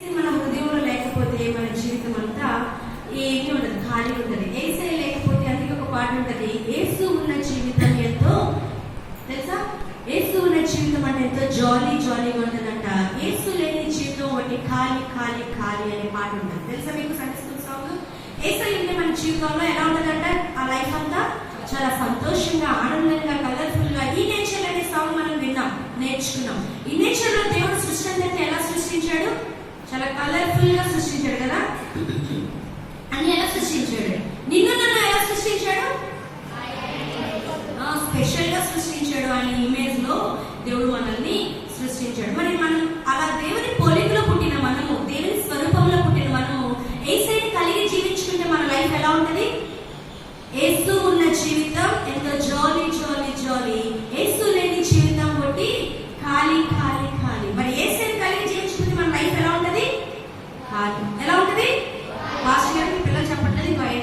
మన హృదయంలో లేకపోతే మన జీవితం అంతా ఏమీ ఉండదు, ఖాళీ ఉంటుంది. యేసే లేకపోతే అందుకే ఒక పాట ఉంటుంది, యేసు ఉన్న జీవితం ఎంతో తెలుసా, యేసు ఉన్న జీవితం అంటే ఎంతో జాలీగా ఉంటుందంట. యేసు లేని జీవితం ఒకటి ఖాళీ ఖాళీ ఖాళీ అనే పాట ఉంటుంది. తెలుసా మీకు సండే స్కూల్ సాంగ్? యేసు ఉంటే మన జీవితంలో ఎలా ఉంటుందంట, ఆ లైఫ్ అంతా చాలా సంతోషంగా, ఆనందంగా, కలర్ఫుల్ గా. ఈ నేచర్ అనే సాంగ్ మనం విన్నాం, నేర్చుకున్నాం. ఈ నేచర్ లో దేవుడు సృష్టి అంతా ఎలా సృష్టించాడు? చాలా కలర్ఫుల్ గా సృష్టించాడు కదా. అన్ని ఎలా సృష్టించాడు? నిన్ను నన్ను ఎలా సృష్టించాడు? స్పెషల్ గా సృష్టించాడు. ఆయన ఇమేజ్ లో దేవుడు మనల్ని సృష్టించాడు. మరి మనం అలా దేవుని పోలికలో పుట్టిన మనము, దేవుని స్వరూపంలో పుట్టిన మనము యేసుని కలిగి జీవించుకుంటే మన లైఫ్ ఎలా ఉంటది? యేసు ఉన్న జీవితం ఎంతో జాలీ. యేసు లేని జీవితం ఒకటి ఖాళీ. మరి యేసుని కలిగి జీవించుకుంటే మన లైఫ్ ఎలా ఉంటది? ఖాళీ. ఎలా ఉంటది? పాస్టర్